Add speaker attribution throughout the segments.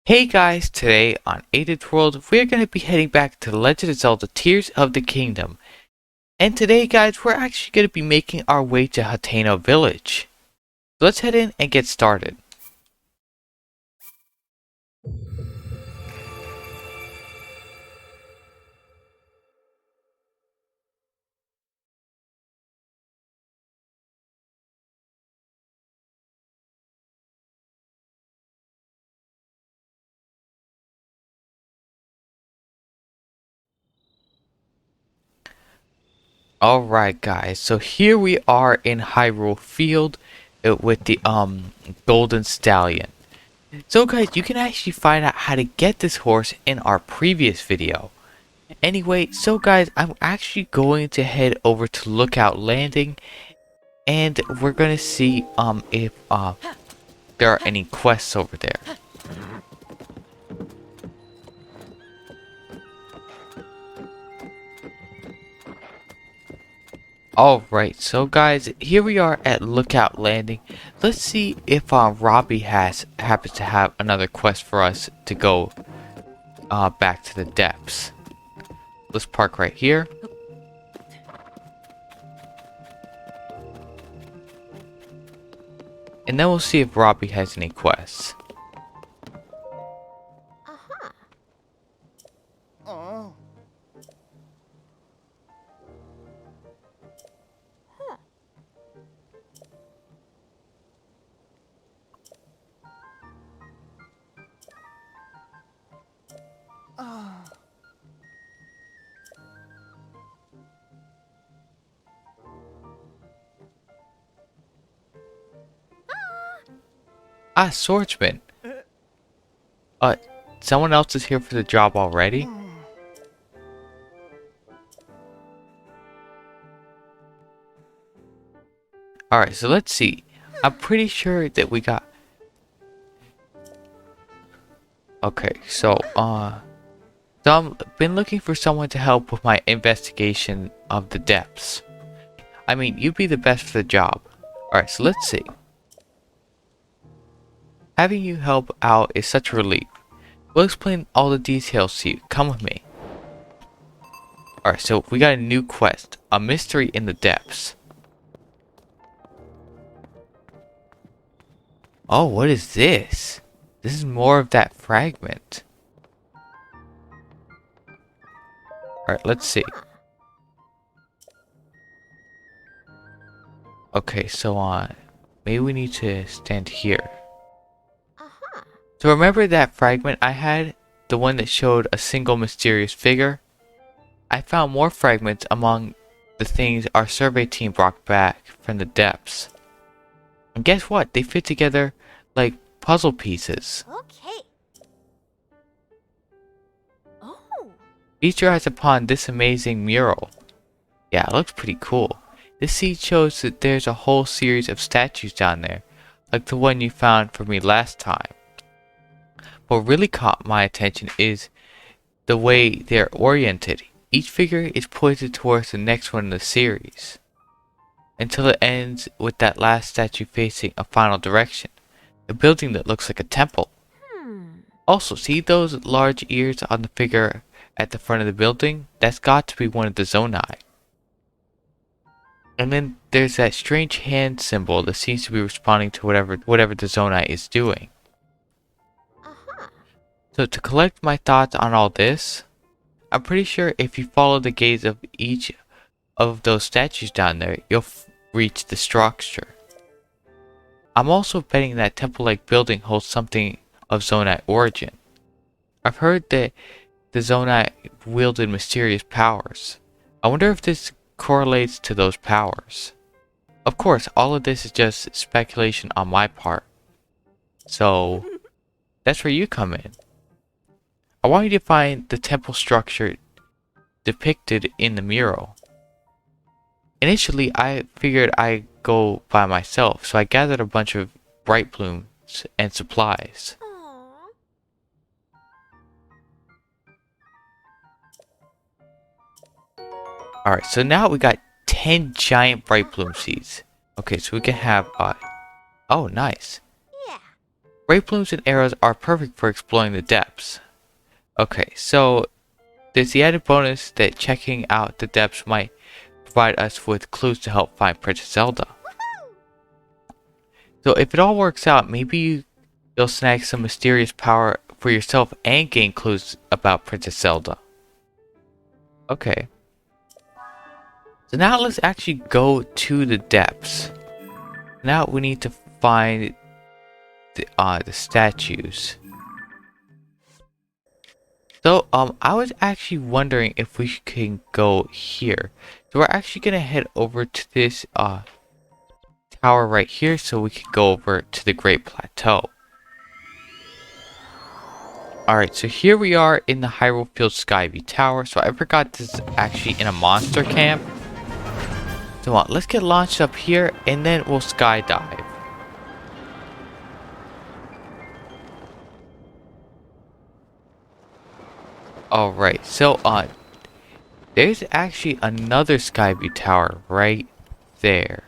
Speaker 1: Hey guys, today on Aden's World, we're going to be heading back to Legend of Zelda Tears of the Kingdom. And today guys, we're actually going to be making our way to Hateno Village. So let's head in and get started. Alright guys, so here we are in Hyrule Field with the Golden Stallion. So guys, you can actually find out how to get this horse in our previous video. Anyway, so guys, I'm actually going to head over to Lookout Landing, and we're gonna see if there are any quests over there. Alright, so guys, here we are at Lookout Landing. Let's see if Robbie happens to have another quest for us to go back to the depths. Let's park right here. And then we'll see if Robbie has any quests. Ah, swordsman. Someone else is here for the job already? Alright, so let's see. I'm pretty sure that we got... Okay, so I've been looking for someone to help with my investigation of the depths. I mean, you'd be the best for the job. Alright, so let's see. Having you help out is such a relief. We'll explain all the details to you. Come with me. Alright, so we got a new quest. A mystery in the depths. Oh, what is this? This is more of that fragment. Alright, let's see. Okay, so maybe we need to stand here. So remember that fragment I had? The one that showed a single mysterious figure? I found more fragments among the things our survey team brought back from the depths. And guess what? They fit together like puzzle pieces.
Speaker 2: Okay. Oh.
Speaker 1: Feast your eyes upon this amazing mural. Yeah, it looks pretty cool. This seed shows that there's a whole series of statues down there, like the one you found for me last time. What really caught my attention is the way they're oriented. Each figure is pointed towards the next one in the series, until it ends with that last statue facing a final direction, a building that looks like a temple. Also, see those large ears on the figure at the front of the building? That's got to be one of the Zonai. And then there's that strange hand symbol that seems to be responding to whatever the Zonai is doing. So to collect my thoughts on all this, I'm pretty sure if you follow the gaze of each of those statues down there, you'll reach the structure. I'm also betting that temple-like building holds something of Zonai origin. I've heard that the Zonai wielded mysterious powers. I wonder if this correlates to those powers. Of course, all of this is just speculation on my part. So, that's where you come in. I want you to find the temple structure depicted in the mural. Initially, I figured I'd go by myself, so I gathered a bunch of bright blooms and supplies. Alright, so now we got 10 giant bright bloom seeds. Okay, so we can have, oh, nice.
Speaker 2: Yeah.
Speaker 1: Great blooms and arrows are perfect for exploring the depths. Okay, so there's the added bonus that checking out the depths might provide us with clues to help find Princess Zelda. So if it all works out, maybe you'll snag some mysterious power for yourself and gain clues about Princess Zelda. Okay. So now let's actually go to the depths. Now we need to find the statues. So I was actually wondering if we can go here. So we're actually gonna head over to this tower right here so we can go over to the Great Plateau. Alright, so here we are in the Hyrule Field Skyview Tower. So I forgot this is actually in a monster camp. So let's get launched up here and then we'll skydive. Alright, so there's actually another Skyview Tower right there.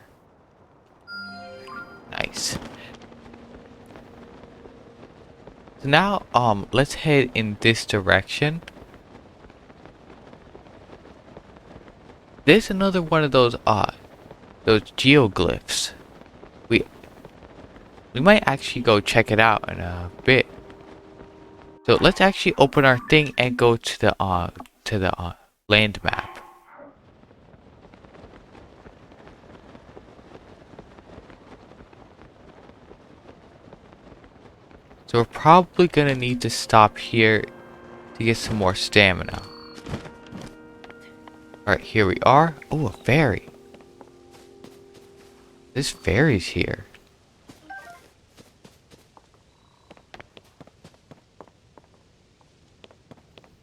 Speaker 1: Nice. So now let's head in this direction. There's another one of those geoglyphs. We might actually go check it out in a bit. So let's actually open our thing and go to the land map. So we're probably gonna need to stop here to get some more stamina. Alright, here we are. Oh, a fairy. This fairy's here.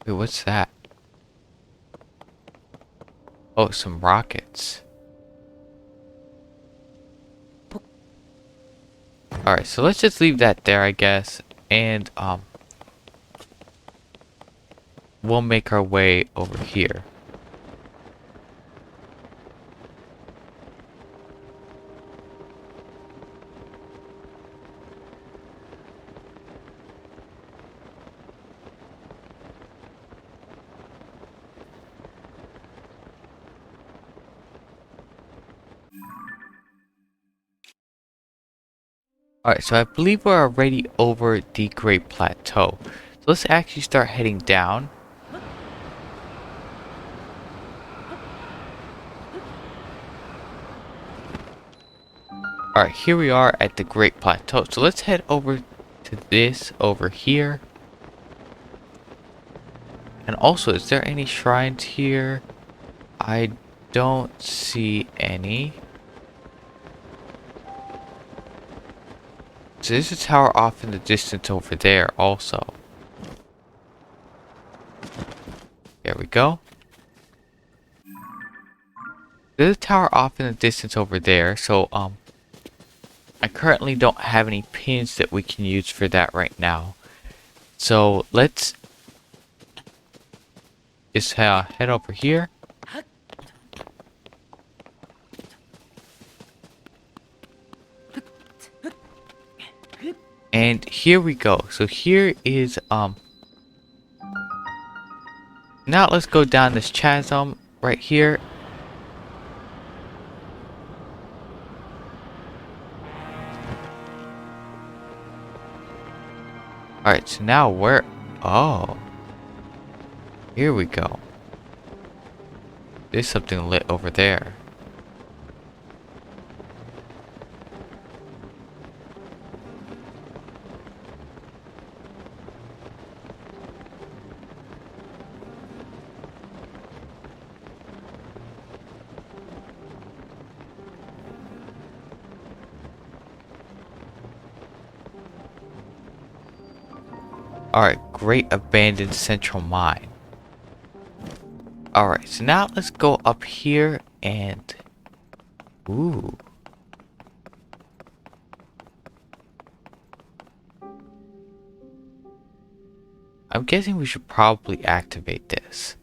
Speaker 1: Wait, what's that? Oh, some rockets. Alright, so let's just leave that there, I guess. And, we'll make our way over here. Alright, so I believe we're already over the Great Plateau. So let's actually start heading down. Alright, here we are at the Great Plateau. So let's head over to this over here. And also, is there any shrines here? I don't see any. So there's a tower off in the distance over there also. There we go. There's a tower off in the distance over there, so I currently don't have any pins that we can use for that right now. So let's just head over here. And here we go. So here is now let's go down this chasm right here. Alright, so now oh, here we go. There's something lit over there. Alright, Great Abandoned Central Mine. Alright, so now let's go up here and... Ooh. I'm guessing we should probably activate this.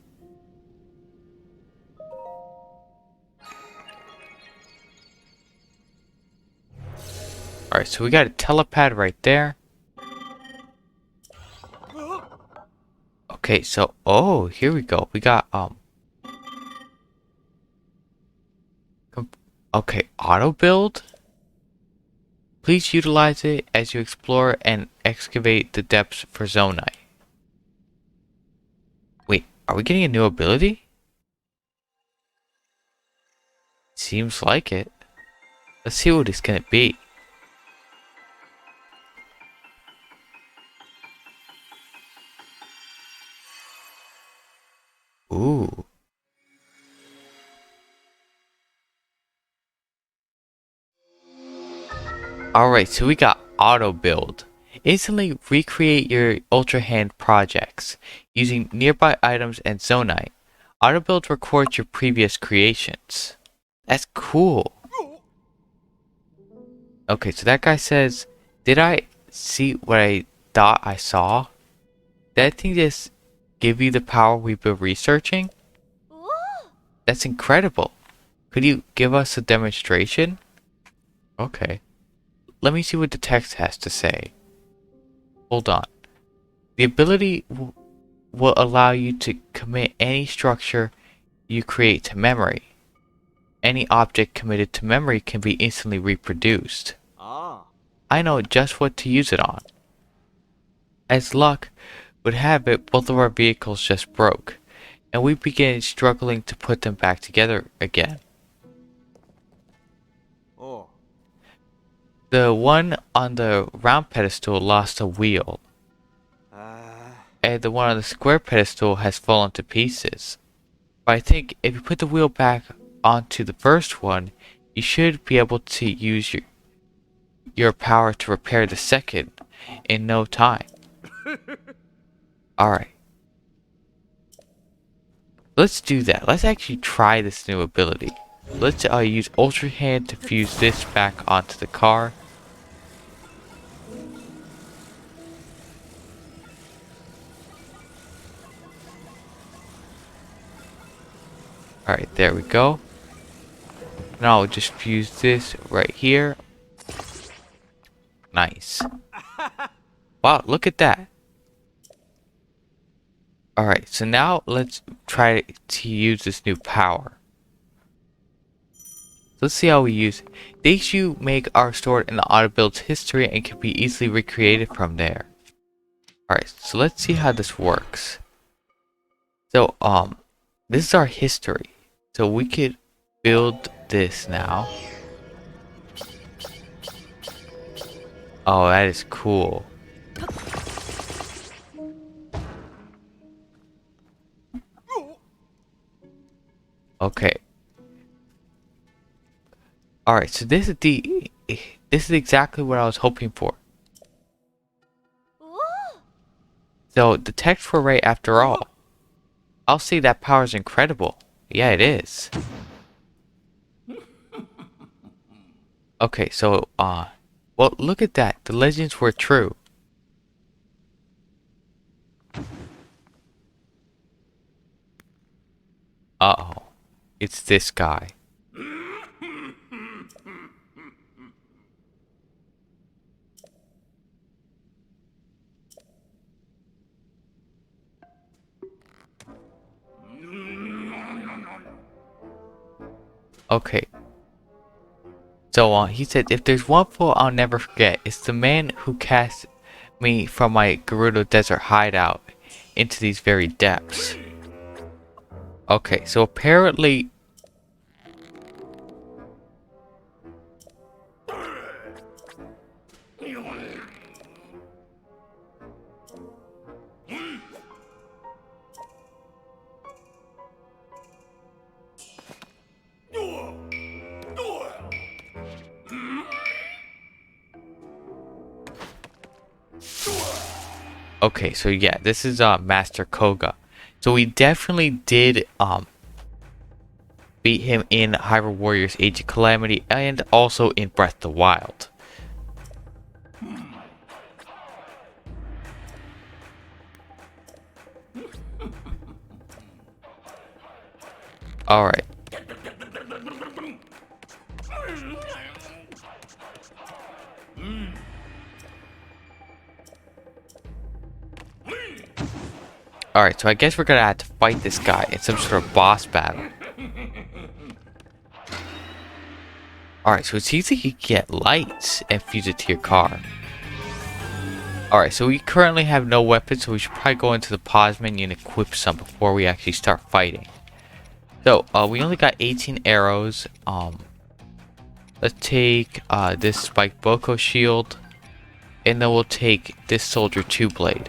Speaker 1: Alright, so we got a telepad right there. Okay, so here we go. We got okay, auto build. Please utilize it as you explore and excavate the depths for zonite. Wait, are we getting a new ability? Seems like it. Let's see what it's gonna be. Ooh. Alright, so we got auto build. Instantly recreate your Ultra Hand projects using nearby items and zonite. Auto build records your previous creations. That's cool. Okay, so that guy says, did I see what I thought I saw? Did that thing just give you the power we've been researching? That's incredible. Could you give us a demonstration? Okay. Let me see what the text has to say. Hold on. The ability will allow you to commit any structure you create to memory. Any object committed to memory can be instantly reproduced. I know just what to use it on. As luck would have it, both of our vehicles just broke, and we began struggling to put them back together again. The one on the round pedestal lost a wheel, and the one on the square pedestal has fallen to pieces. But I think if you put the wheel back onto the first one, you should be able to use your power to repair the second in no time. Alright. Let's do that. Let's actually try this new ability. Let's use Ultra Hand to fuse this back onto the car. Alright, there we go. Now I'll just fuse this right here. Nice. Wow, look at that. Alright, so now let's try to use this new power. Let's see how we use it. These you make are stored in the auto build's history and can be easily recreated from there. Alright, so let's see how this works. So, this is our history. So we could build this now. Oh, that is cool. Okay. Alright, so this is exactly what I was hoping for. So the texts were right after all. I'll say that power is incredible. Yeah, it is. Okay, so well, look at that. The legends were true. Uh-oh. It's this guy. Okay. So he said, if there's one fool I'll never forget, it's the man who cast me from my Gerudo Desert hideout into these very depths. Okay, so apparently... Okay, so yeah, this is Master Koga. So we definitely did beat him in Hyrule Warriors Age of Calamity and also in Breath of the Wild. Alright. Alright, so I guess we're gonna have to fight this guy in some sort of boss battle. Alright, so it seems like you can get lights and fuse it to your car. Alright, so we currently have no weapons, so we should probably go into the pause menu and equip some before we actually start fighting. So, we only got 18 arrows. Let's take this Spike Boko shield, and then we'll take this Soldier 2 blade.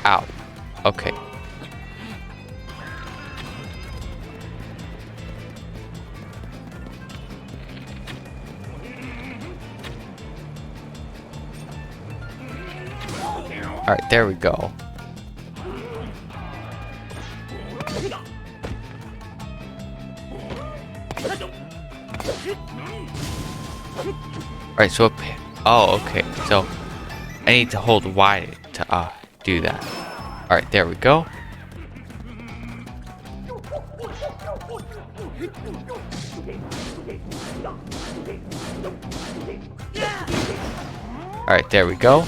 Speaker 1: Ow. Okay. Alright, there we go. Alright, so oh, okay. So I need to hold Y to do that. Alright, there we go. Alright, there we go.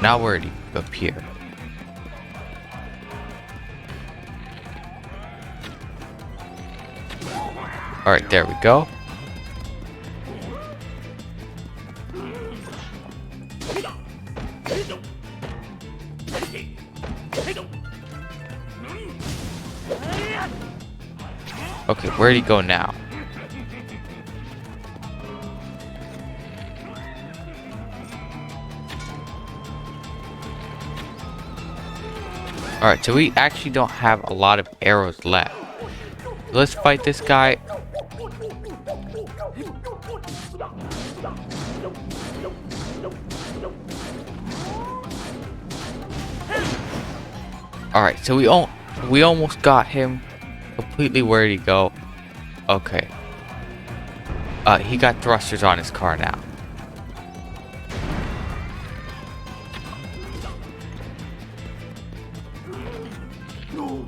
Speaker 1: Now where do you appear? Alright, there we go. Okay, where'd he go now? Alright, so we actually don't have a lot of arrows left. Let's fight this guy. Alright, so we almost got him. Completely, where'd he go? Okay. He got thrusters on his car now.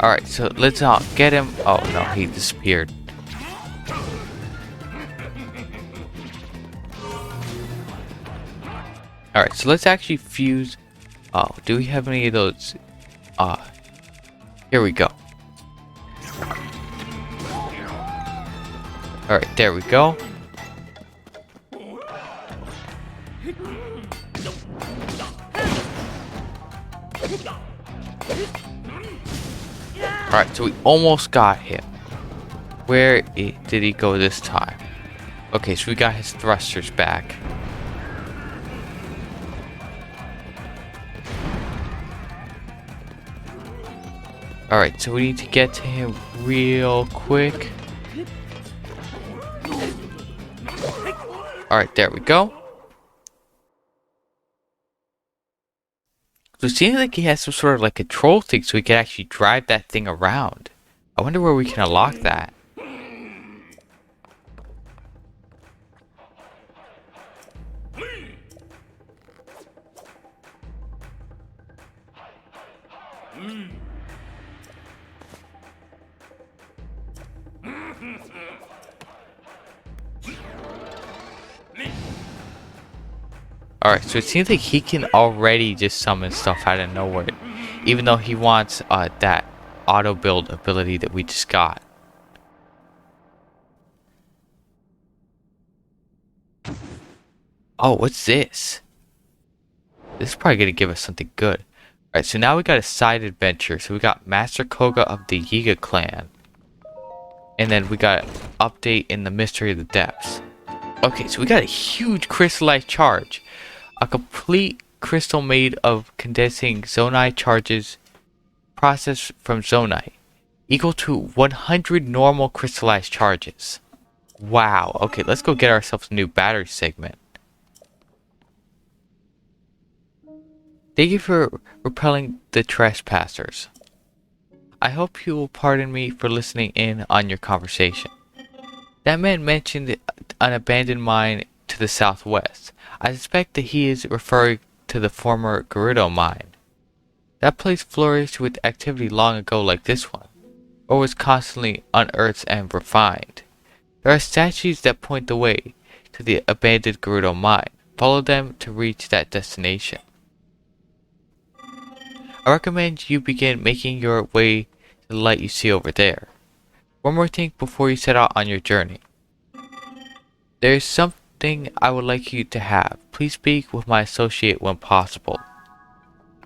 Speaker 1: Alright, so let's get him. Oh no, he disappeared. Alright, so let's actually fuse. Oh, do we have any of those? Here we go. Alright, there we go. Alright, so we almost got him. Where did he go this time? Okay, so we got his thrusters back. Alright, so we need to get to him real quick. Alright, there we go. So it seems like he has some sort of like control thing so we can actually drive that thing around. I wonder where we can unlock that. Alright, so it seems like he can already just summon stuff out of nowhere. Even though he wants that auto build ability that we just got. Oh, what's this? This is probably going to give us something good. Alright, so now we got a side adventure. So we got Master Koga of the Yiga clan. And then we got an update in the Mystery of the Depths. Okay, so we got a huge crystallized charge. A complete crystal made of condensing zonite charges processed from zonite. Equal to 100 normal crystallized charges. Wow. Okay, let's go get ourselves a new battery segment. Thank you for repelling the trespassers. I hope you will pardon me for listening in on your conversation. That man mentioned an abandoned mine to the southwest. I suspect that he is referring to the former Gerudo mine. That place flourished with activity long ago like this one, or was constantly unearthed and refined. There are statues that point the way, to the abandoned Gerudo mine. Follow them to reach that destination. I recommend you begin making your way to the light you see over there. One more thing before you set out on your journey. There is something I would like you to have. Please speak with my associate when possible.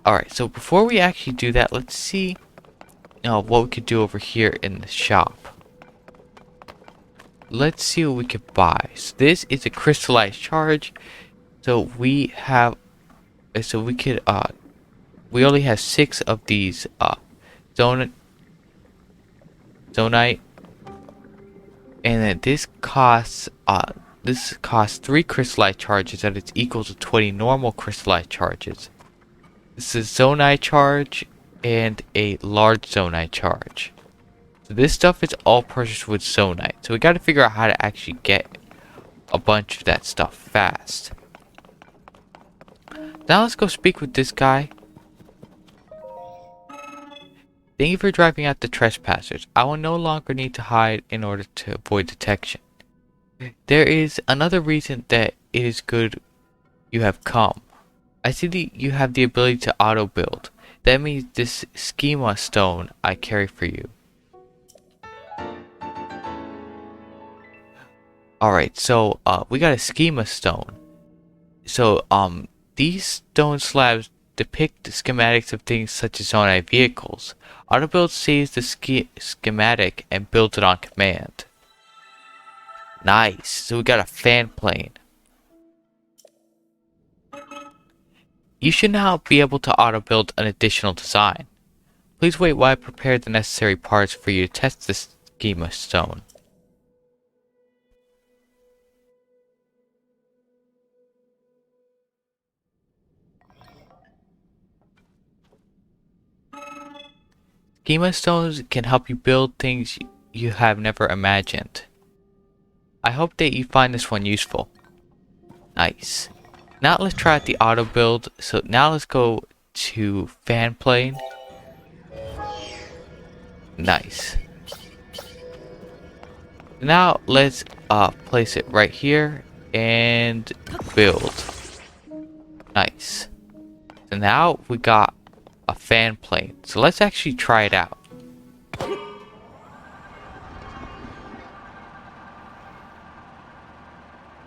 Speaker 1: Alright, so before we actually do that, let's see what we could do over here in the shop. Let's see what we could buy. So this is a crystallized charge. So we have, we only have 6 of these zonite, and then this costs 3 crystallized charges, and it's equal to 20 normal crystallized charges. This is zonite charge and a large zonite charge. So this stuff is all purchased with zonite. So we got to figure out how to actually get a bunch of that stuff fast. Now let's go speak with this guy. Thank you for driving out the trespassers. I will no longer need to hide in order to avoid detection. There is another reason that it is good you have come. I see that you have the ability to auto build. That means this schema stone I carry for you. Alright, so we got a schema stone. So these stone slabs depict the schematics of things such as zonite vehicles. Auto build saves the schematic and builds it on command. Nice. So we got a fan plane. You should now be able to auto build an additional design. Please wait while I prepare the necessary parts for you to test this schema stone. Schema stones can help you build things you have never imagined. I hope that you find this one useful. Nice. Now let's try out the auto build. So now let's go to fan plane. Nice. Now let's place it right here and build. Nice. So now we got a fan plane. So let's actually try it out.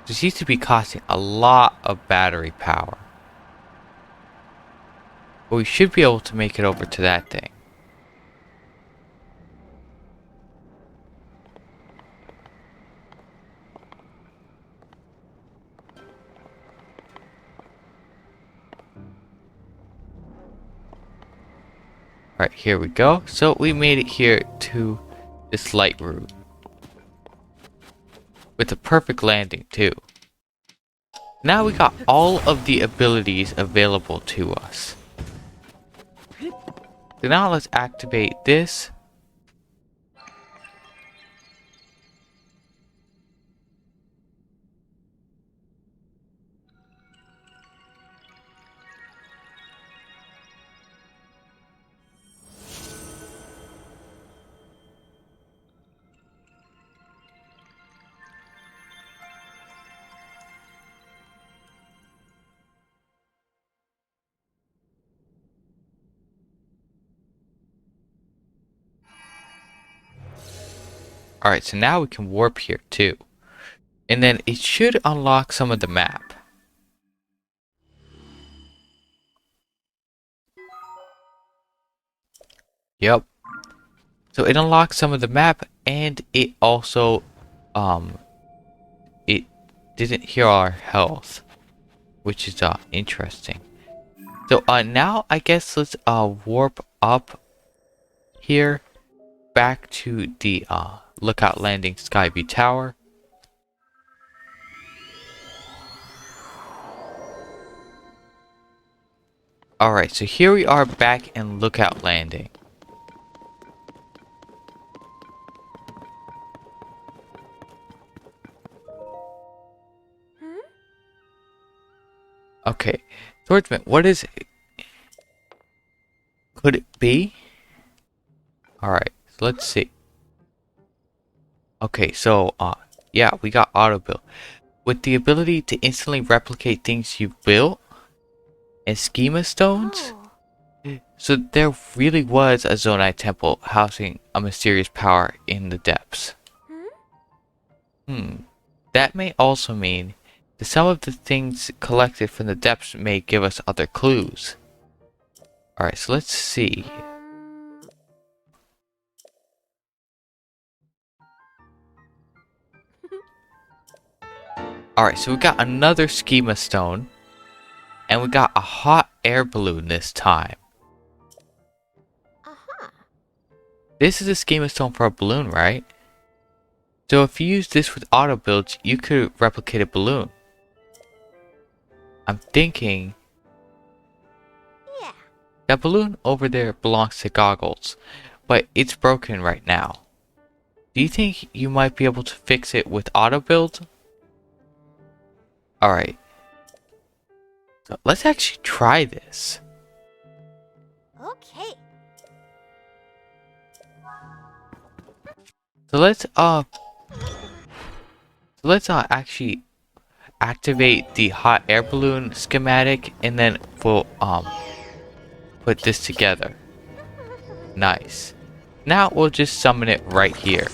Speaker 1: This used to be costing a lot of battery power. But we should be able to make it over to that thing. Alright, here we go. So we made it here to this light route. With a perfect landing too. Now we got all of the abilities available to us. So now let's activate this. Alright, so now we can warp here too. And then it should unlock some of the map. Yep. So it unlocks some of the map, and it also it didn't heal our health, which is interesting. So now I guess let's warp up here back to the Lookout Landing Skyview Tower. Alright, so here we are back in Lookout Landing. Okay, Swordsman, what is it? Could it be? Alright, so let's see. Okay, so yeah, we got auto build. with the ability to instantly replicate things you built and schema stones. So there really was a Zonai temple housing a mysterious power in the depths. That may also mean that some of the things collected from the depths may give us other clues. Alright, so let's see. Alright, so we got another schema stone. And we got a hot air balloon this time. This is a schema stone for a balloon, right? So if you use this with auto builds, you could replicate a balloon. I'm thinking that balloon over there belongs to Goggles, but it's broken right now. Do you think you might be able to fix it with auto build? Alright. So let's actually try this.
Speaker 2: Okay.
Speaker 1: So let's actually activate the hot air balloon schematic, and then we'll put this together. Nice. Now we'll just summon it right here.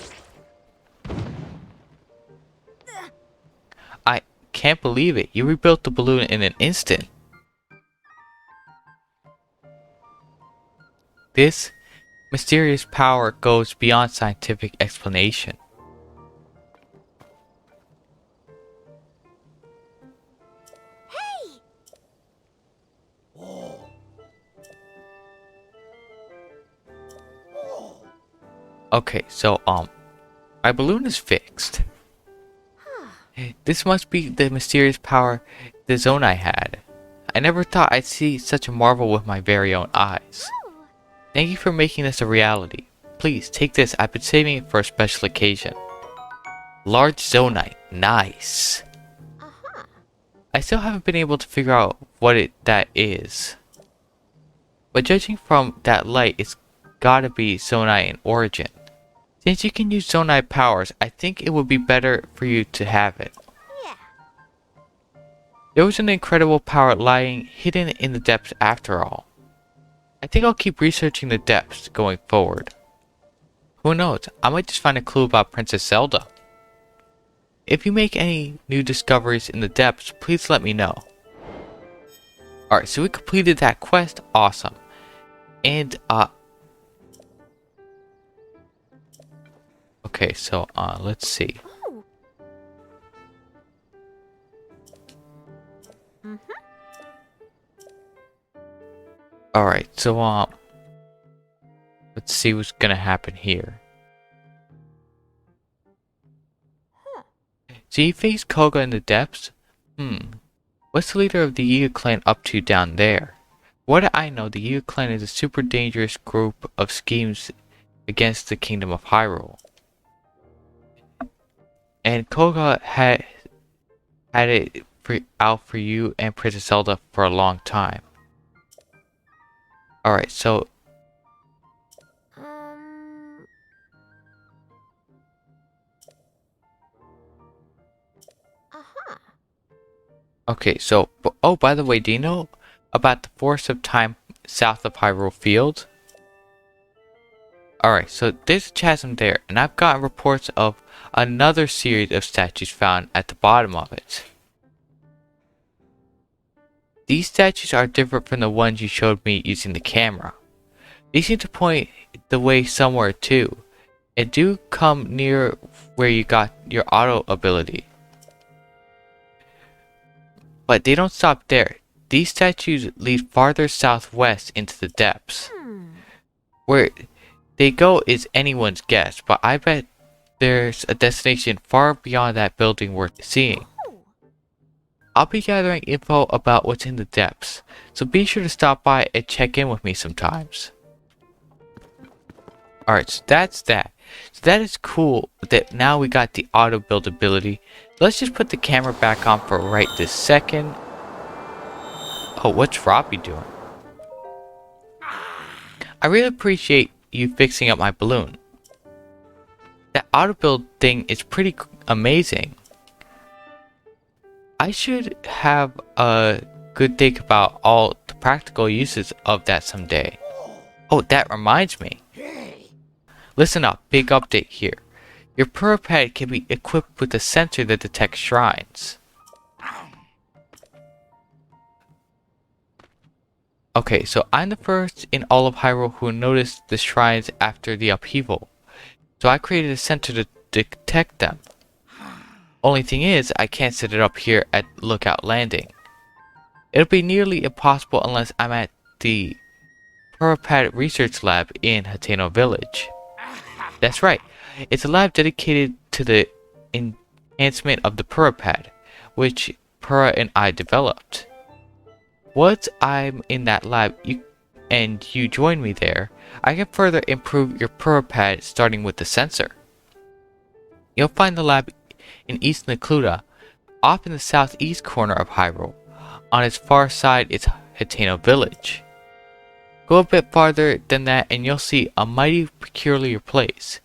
Speaker 1: I can't believe it. You rebuilt the balloon in an instant. This mysterious power goes beyond scientific explanation.
Speaker 2: Hey!
Speaker 1: Okay, so my balloon is fixed. This must be the mysterious power the Zonai had. I never thought I'd see such a marvel with my very own eyes. Thank you for making this a reality. Please take this. I've been saving it for a special occasion. Large Zonite. Nice. I still haven't been able to figure out what that is. But judging from that light, it's gotta be Zonite in origin. Since you can use Zonite powers, I think it would be better for you to have it.
Speaker 2: Yeah.
Speaker 1: There was an incredible power lying hidden in the depths after all. I think I'll keep researching the depths going forward. Who knows, I might just find a clue about Princess Zelda. If you make any new discoveries in the depths, please let me know. Alright, so we completed that quest, awesome. And, okay, so, let's see. Alright, so, let's see what's gonna happen here. So you face Koga in the depths? What's the leader of the Yiga clan up to down there? What I know, the Yiga clan is a super dangerous group of schemes against the kingdom of Hyrule. And Koga had it out for you and Princess Zelda for a long time. Alright, so... Okay, so... Oh, by the way, do you know about the Forest of Time south of Hyrule Field? Alright, so there's a chasm there, and I've gotten reports of another series of statues found at the bottom of it. These statues are different from the ones you showed me using the camera. They seem to point the way somewhere too, and do come near where you got your auto ability. But they don't stop there. These statues lead farther southwest into the depths. Where they go is anyone's guess, but I bet there's a destination far beyond that building worth seeing. I'll be gathering info about what's in the depths, so be sure to stop by and check in with me sometimes. Alright, so that's that. So that is cool that now we got the auto build ability. Let's just put the camera back on for right this second. Oh, what's Robbie doing? I really appreciate you fixing up my balloon. That auto build thing is pretty amazing. I should have a good think about all the practical uses of that someday. Oh, that reminds me. Listen up, big update here. Your pad can be equipped with a sensor that detects shrines. Okay, so I'm the first in all of Hyrule who noticed the shrines after the upheaval. So I created a sensor to detect them. Only thing is, I can't set it up here at Lookout Landing. It'll be nearly impossible unless I'm at the pad Research Lab in Hateno Village. That's right, it's a lab dedicated to the enhancement of the pad, which Pura and I developed. Once I'm in that lab and you join me there, I can further improve your pad starting with the sensor. You'll find the lab in East Necluda, off in the southeast corner of Hyrule. On its far side is Hateno Village. Go a bit farther than that and you'll see a mighty peculiar place.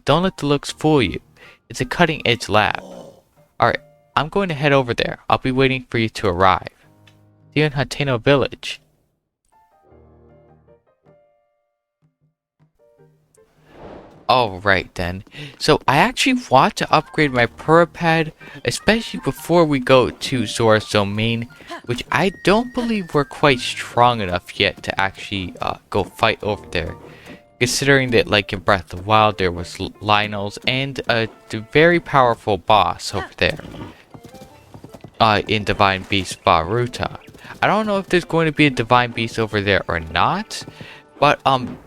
Speaker 1: Don't let the looks fool you. It's a cutting edge lab. Alright, I'm going to head over there. I'll be waiting for you to arrive. See you in Hateno Village. Alright then, so I actually want to upgrade my pad, especially before we go to Zora's domain, which I don't believe we're quite strong enough yet to actually go fight over there. Considering that, like in Breath of the Wild, there was Lynels and a very powerful boss over there in Divine Beast Baruta. I don't know if there's going to be a Divine Beast over there or not, but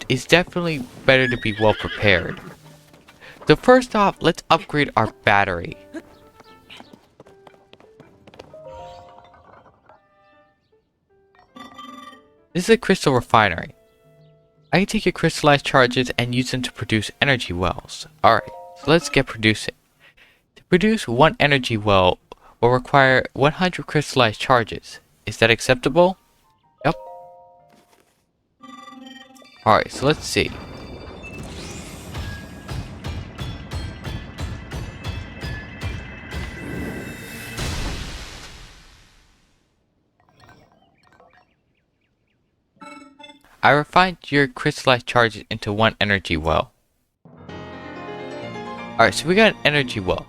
Speaker 1: it's definitely better to be well prepared. So first off, let's upgrade our battery. This is a crystal refinery. I can take your crystallized charges and use them to produce energy wells. Alright, so let's get producing. To produce one energy well will require 100 crystallized charges. Is that acceptable? Yep. Alright, so let's see. I refined your crystallized charges into one energy well. Alright, so we got an energy well.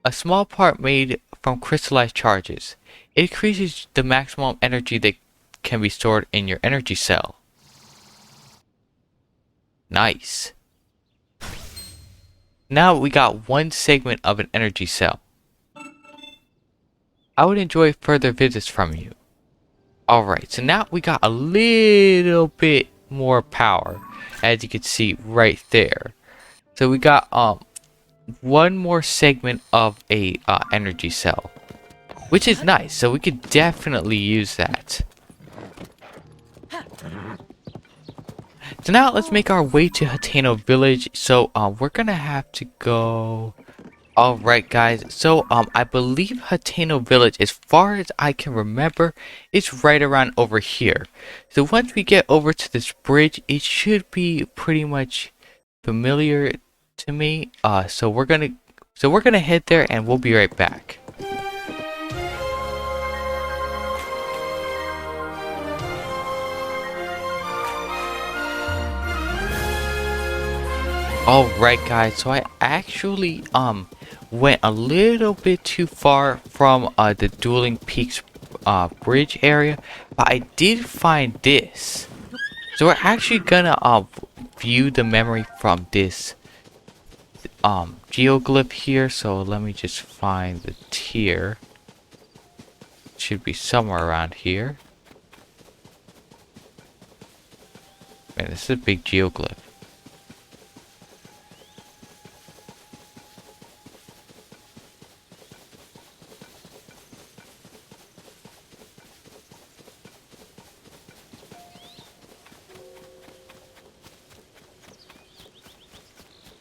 Speaker 1: A small part made from crystallized charges. It increases the maximum energy that can be stored in your energy cell. Nice. Now we got one segment of an energy cell. I would enjoy further visits from you. Alright, so now we got a little bit more power, as you can see right there. So we got one more segment of a energy cell, which is nice, so we could definitely use that. So now let's make our way to Hateno Village. So we're gonna have to go. Alright guys, so I believe Hateno Village, as far as I can remember, is right around over here. So once we get over to this bridge, it should be pretty much familiar to me. So we're gonna head there and we'll be right back. Alright guys, so I actually went a little bit too far from the Dueling Peaks bridge area, but I did find this. So we're actually gonna view the memory from this geoglyph here. So let me just find the tier. It should be somewhere around here. Man, this is a big geoglyph.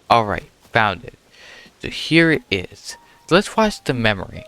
Speaker 1: Alright, found it. So here it is. So let's watch the memory.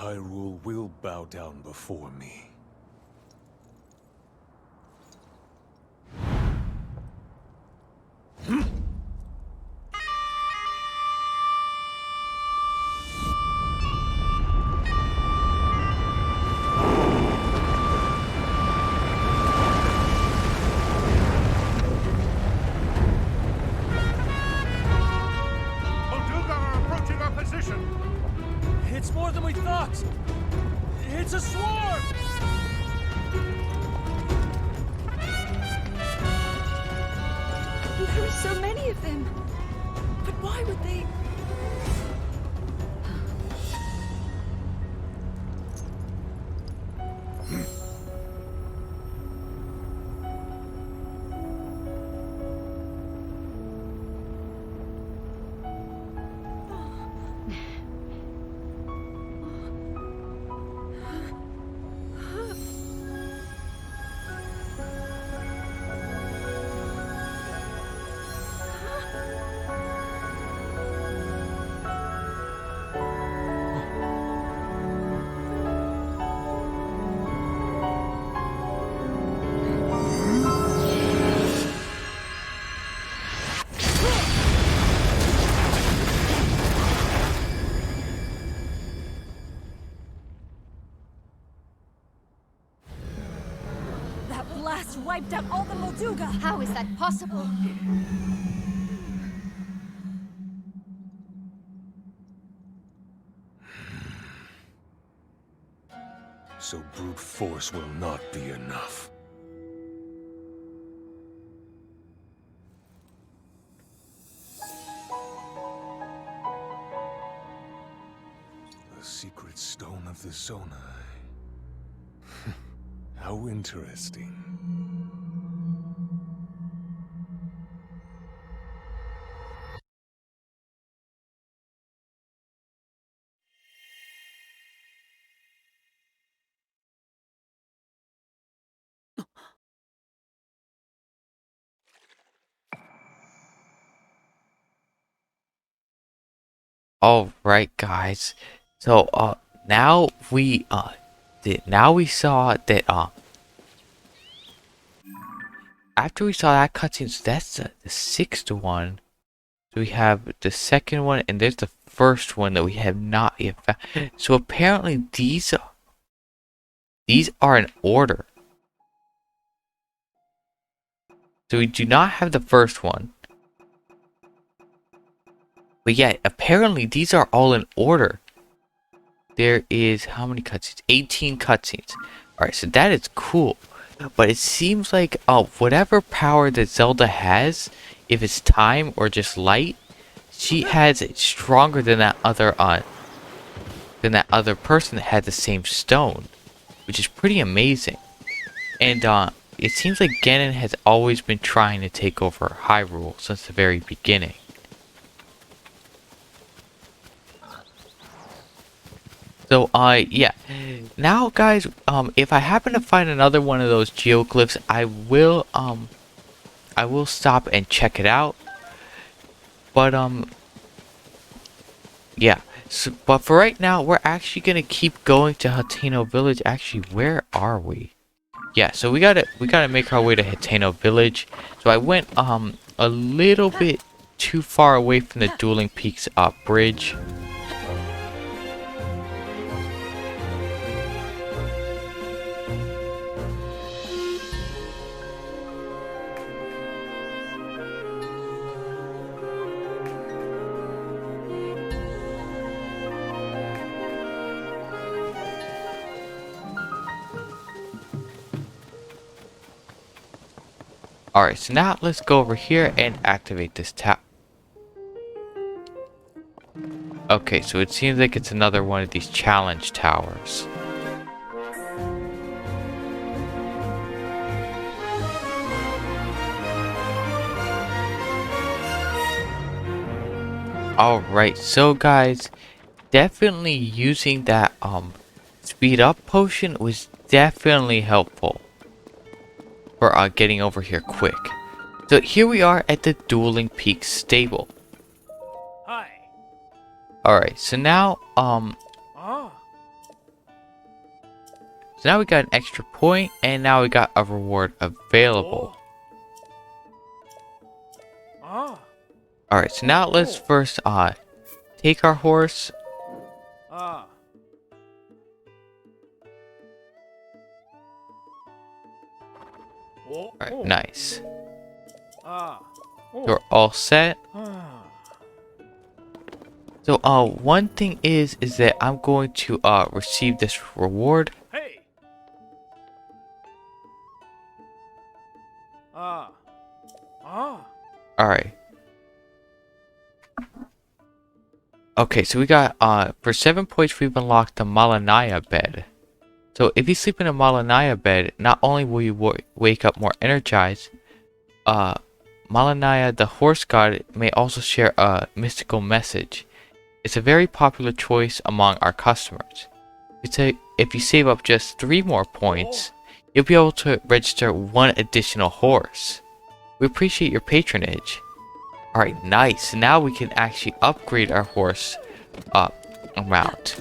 Speaker 3: Hyrule will bow down before me.
Speaker 4: It's more than we thought! It's a swarm!
Speaker 2: There are so many of them. But why would they? That blast wiped out all the Molduga!
Speaker 5: How is that possible?
Speaker 3: So brute force will not be enough. The secret stone of the Zonai. How interesting.
Speaker 1: Alright guys, so now we saw that after we saw that cutscene, so that's the sixth one. So we have the second one and there's the first one that we have not yet found. So apparently these are in order. So we do not have the first one. But yeah, apparently these are all in order. There is, how many cutscenes? 18 cutscenes. Alright, so that is cool. But it seems like whatever power that Zelda has, if it's time or just light, she has it stronger than that other person that had the same stone. Which is pretty amazing. And it seems like Ganon has always been trying to take over Hyrule since the very beginning. So, yeah. Now, guys, if I happen to find another one of those geoglyphs, I will stop and check it out. But, yeah. So, but for right now, we're actually gonna keep going to Hateno Village. Actually, where are we? Yeah, so we gotta make our way to Hateno Village. So I went, a little bit too far away from the Dueling Peaks, bridge. Alright, so now let's go over here and activate this tap. Okay, so it seems like it's another one of these challenge towers. Alright, so guys, definitely using that speed up potion was definitely helpful for getting over here quick. So here we are at the Dueling Peaks stable.
Speaker 4: Hi.
Speaker 1: Alright, so now So now we got an extra point, and now we got a reward available.
Speaker 4: Ah.
Speaker 1: Alright, so now let's first take our horse.
Speaker 4: Ah.
Speaker 1: Alright, nice.
Speaker 4: Ah.
Speaker 1: So we're all set. So one thing is that I'm going to receive this reward.
Speaker 4: Hey. Ah. Ah.
Speaker 1: Alright. Okay, so we got for 7 points we've unlocked the Malanaya bed. So if you sleep in a Malanaya bed, not only will you wake up more energized, Malanaya the horse god may also share a mystical message. It's a very popular choice among our customers. If you save up just 3 more points, you'll be able to register 1 additional horse. We appreciate your patronage. Alright, nice. Now we can actually upgrade our horse amount.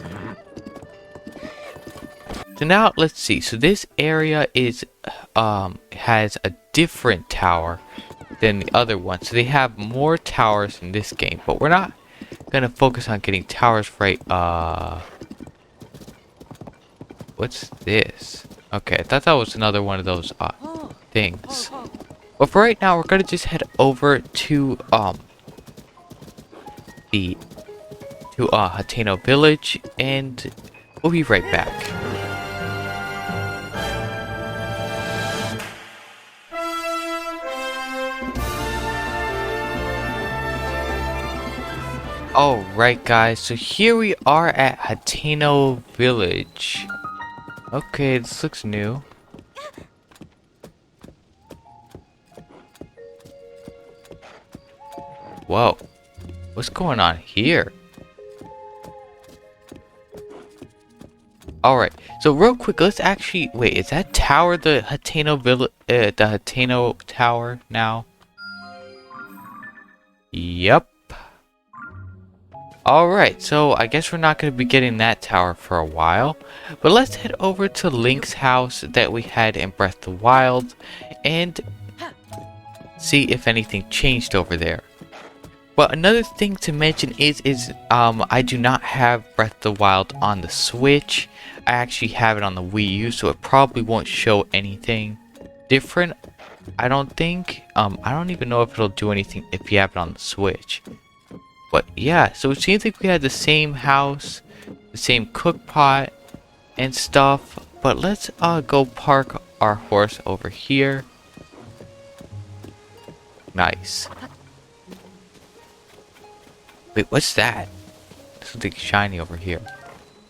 Speaker 1: So now let's see. So this area is has a different tower than the other one. So they have more towers in this game, but we're not gonna focus on getting towers right. What's this? Okay, I thought that was another one of those things. But for right now, we're gonna just head over to Hateno Village, and we'll be right back. Alright guys, so here we are at Hateno Village. Okay, this looks new. Whoa, what's going on here? Alright, so real quick, let's actually wait, is that tower the Hateno Village, the Hateno Tower now? Yep. Alright, so I guess we're not going to be getting that tower for a while. But let's head over to Link's house that we had in Breath of the Wild and see if anything changed over there. But another thing to mention is I do not have Breath of the Wild on the Switch. I actually have it on the Wii U, so it probably won't show anything different. I don't think. I don't even know if it'll do anything if you have it on the Switch. But yeah, so it seems like we had the same house, the same cook pot and stuff. But let's go park our horse over here. Nice. Wait, what's that? Something shiny over here.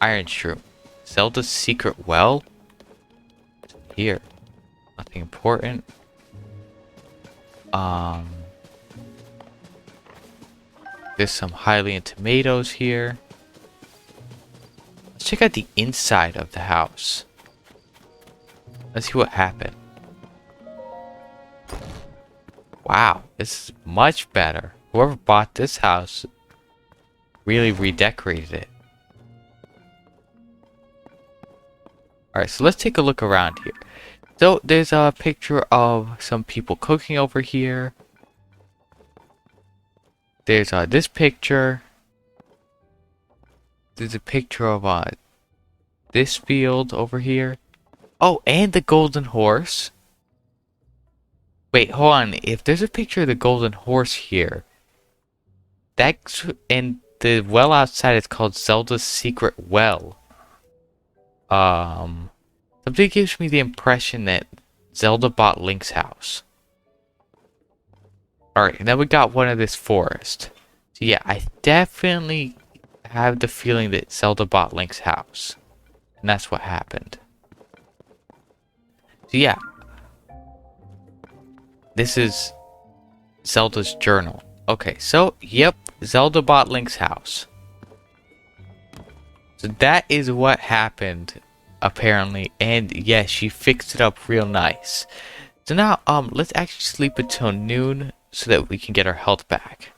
Speaker 1: Iron shroom. Zelda's secret well? Here. Nothing important. There's some Hylian tomatoes here. Let's check out the inside of the house. Let's see what happened. Wow, this is much better. Whoever bought this house really redecorated it. Alright, so let's take a look around here. So there's a picture of some people cooking over here. There's this picture. There's a picture of this field over here. Oh, and the golden horse. Wait, hold on. If there's a picture of the golden horse here, that's, and the well outside is called Zelda's secret well. Something gives me the impression that Zelda bought Link's house. Alright, and then we got one of this forest. So yeah, I definitely have the feeling that Zelda bought Link's house. And that's what happened. So yeah. This is Zelda's journal. Okay, so yep, Zelda bought Link's house. So that is what happened, apparently. And yes, she fixed it up real nice. So now, let's actually sleep until noon so that we can get our health back.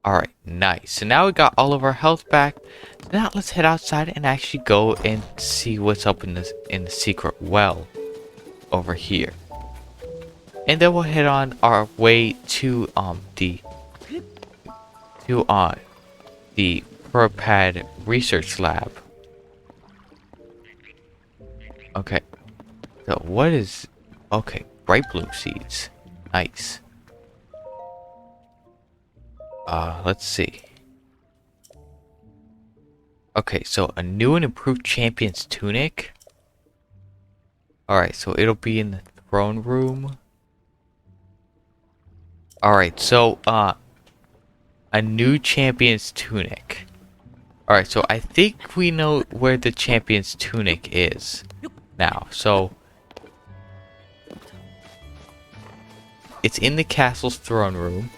Speaker 1: Alright, nice. So now we got all of our health back. So now let's head outside and actually go and see what's up in the secret well over here. And then we'll head on our way to the Purpad research lab. Okay. So what is okay, bright blue seeds. Nice. Let's see. Okay, so a new and improved champion's tunic. Alright, so it'll be in the throne room. Alright, so a new champion's tunic. Alright, so I think we know where the champion's tunic is now. So it's in the castle's throne room,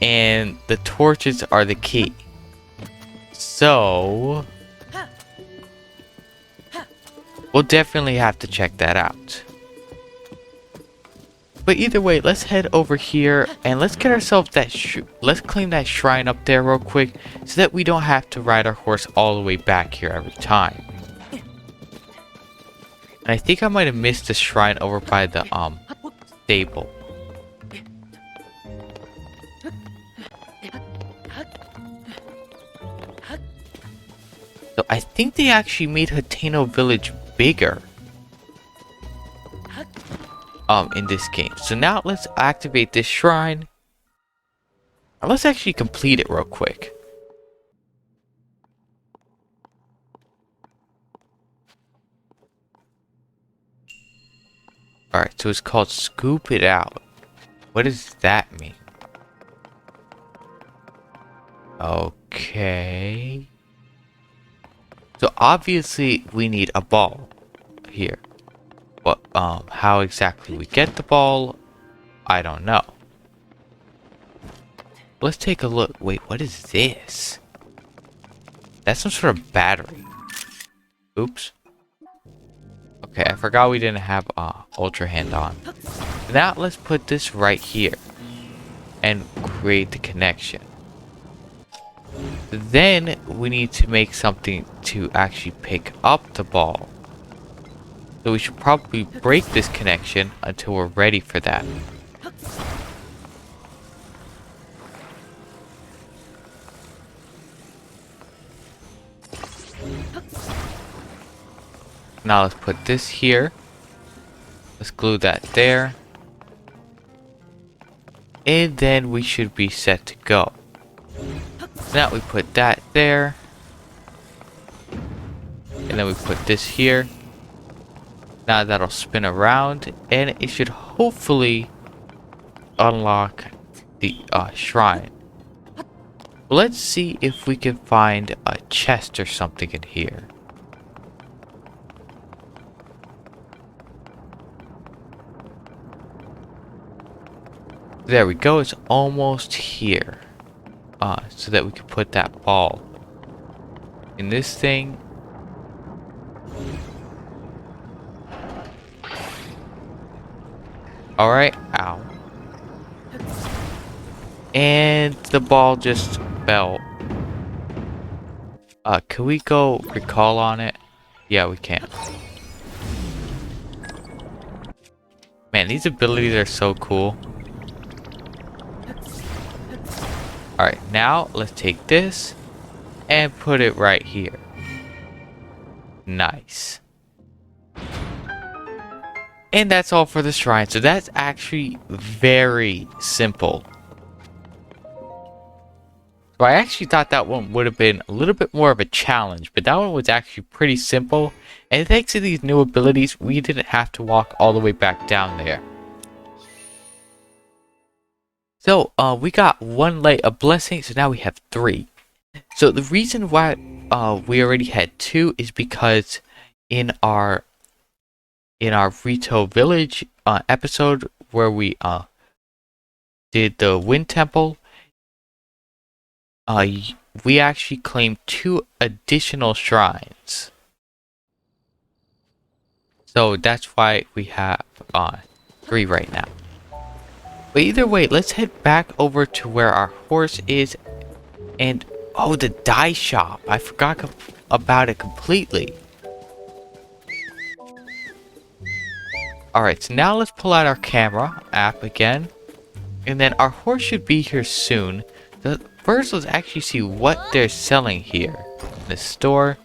Speaker 1: and the torches are the key. So we'll definitely have to check that out. But either way, let's head over here and let's get ourselves that let's claim that shrine up there real quick, so that we don't have to ride our horse all the way back here every time. And I think I might have missed the shrine over by the stable. So I think they actually made Hateno Village bigger in this game. So now let's activate this shrine. Now let's actually complete it real quick. Alright, so it's called Scoop It Out. What does that mean? Okay. So obviously we need a ball here. But how exactly we get the ball, I don't know. Let's take a look. Wait, what is this? That's some sort of battery. Oops. Okay, I forgot we didn't have Ultra Hand on. Now let's put this right here and create the connection. Then we need to make something to actually pick up the ball. So we should probably break this connection until we're ready for that. Now let's put this here. Let's glue that there. And then we should be set to go. Now we put that there. And then we put this here. Now that'll spin around, and it should hopefully unlock the shrine. Let's see if we can find a chest or something in here. There we go, it's almost here. So that we can put that ball in this thing. Alright, ow. And the ball just fell. Can we go recall on it? Yeah, we can. Man, these abilities are so cool. Alright, now let's take this and put it right here. Nice. And that's all for the shrine. So that's actually very simple. So I actually thought that one would have been a little bit more of a challenge, but that one was actually pretty simple. And thanks to these new abilities, we didn't have to walk all the way back down there. So we got one light of blessing, so now we have 3. So the reason why we already had 2 is because in our Rito Village episode where we did the Wind Temple, we actually claimed 2 additional shrines. So that's why we have 3 right now. But either way, let's head back over to where our horse is And oh, the dye shop. I forgot about it completely. Alright, so now let's pull out our camera app again. And then our horse should be here soon. First, let's actually see what they're selling here in the store.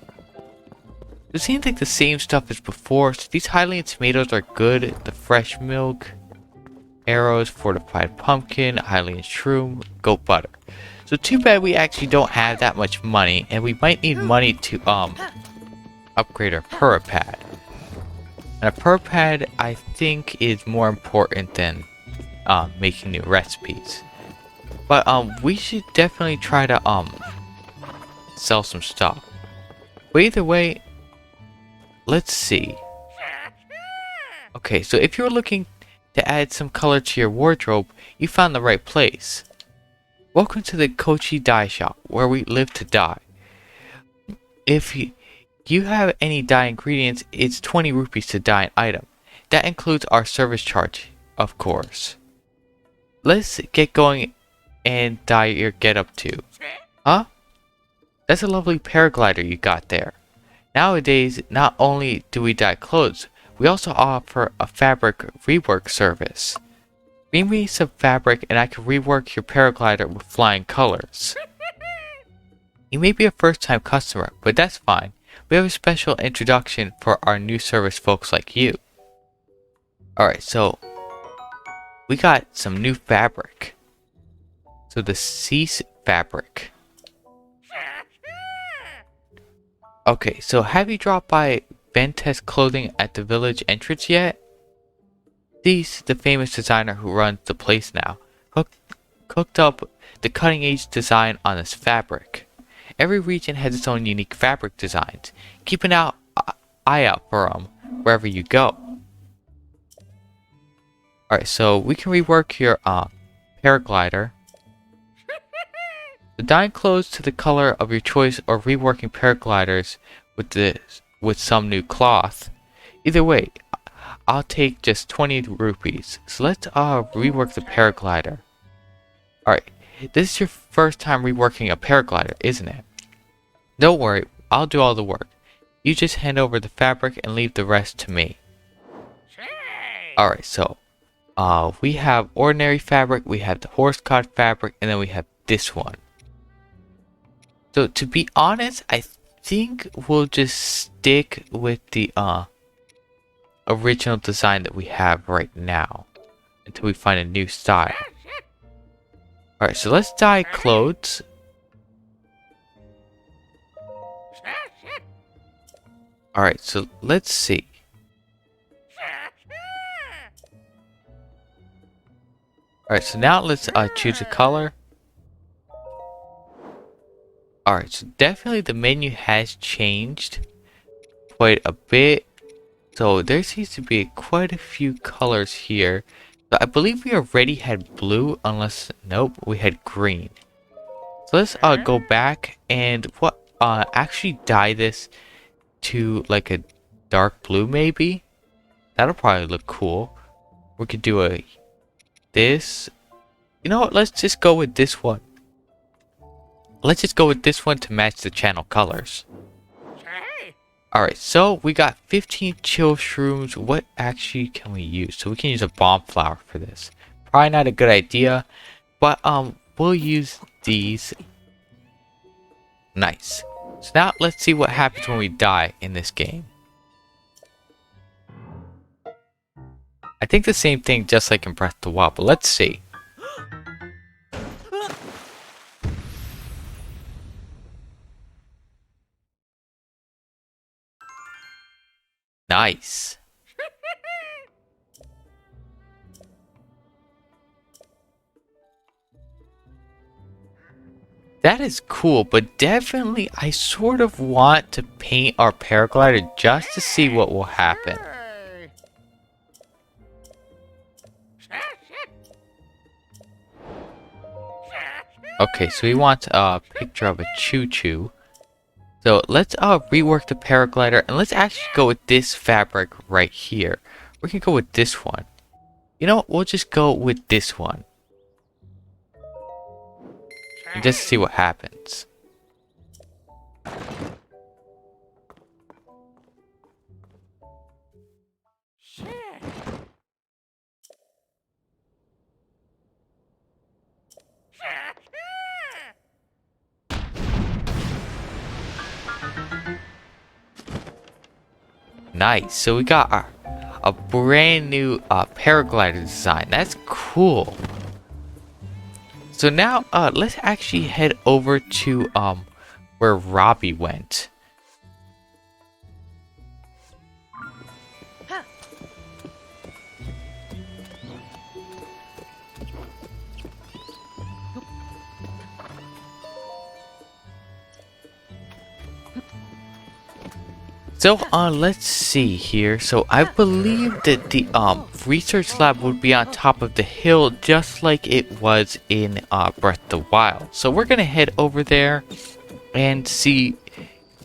Speaker 1: It seems like the same stuff as before. So these Hylian tomatoes are good. The fresh milk, arrows, fortified pumpkin, Hylian shroom, goat butter. So too bad we actually don't have that much money, and we might need money to upgrade our puripad. And a puripad, I think, is more important than making new recipes. But we should definitely try to sell some stuff. But either way, let's see. Okay, so if you're looking to add some color to your wardrobe, you found the right place. Welcome to the Kochi dye shop, where we live to dye. If you have any dye ingredients, it's 20 rupees to dye an item. That includes our service charge, of course. Let's get going and dye your getup too. Huh? That's a lovely paraglider you got there. Nowadays, not only do we dye clothes, we also offer a fabric rework service. Bring me some fabric and I can rework your paraglider with flying colors. You may be a first-time customer, but that's fine. We have a special introduction for our new service folks like you. Alright, so we got some new fabric. So the cease fabric. Okay, so have you dropped by Ventes Clothing at the village entrance yet? He's the famous designer who runs the place now. Cooked up the cutting-edge design on this fabric. Every region has its own unique fabric designs. Keep an eye out for them wherever you go. Alright, so we can rework your paraglider. So dyeing clothes to the color of your choice or reworking paragliders with some new cloth. Either way, I'll take just 20 rupees. So let's rework the paraglider. Alright, this is your first time reworking a paraglider, isn't it? Don't worry, I'll do all the work. You just hand over the fabric and leave the rest to me. Alright, so we have ordinary fabric, we have the horse-cod fabric, and then we have this one. So to be honest, I think we'll just stick with the original design that we have right now until we find a new style. Alright, so let's dye clothes. Alright, so let's see. Alright, so now let's choose a color. Alright, so definitely the menu has changed quite a bit. So there seems to be quite a few colors here. So I believe we already had blue, unless, nope, we had green. So let's go back and actually dye this to like a dark blue maybe. That'll probably look cool. We could do this. You know what, let's just go with this one. Let's just go with this one to match the channel colors. Alright, so we got 15 chill shrooms. What actually can we use? So we can use a bomb flower for this. Probably not a good idea, but we'll use these. Nice. So now let's see what happens when we die in this game. I think the same thing just like in Breath of the Wild, but let's see. Nice. That is cool, but definitely I sort of want to paint our paraglider just to see what will happen. Okay, so we want a picture of a choo-choo. So let's rework the paraglider and let's actually go with this fabric right here. We can go with this one. You know what? We'll just go with this one. and just see what happens. Nice. So we got a brand new paraglider design. That's cool. So now let's actually head over to where Robbie went. So let's see here. So I believe that the research lab would be on top of the hill, just like it was in Breath of the Wild. So we're gonna head over there and see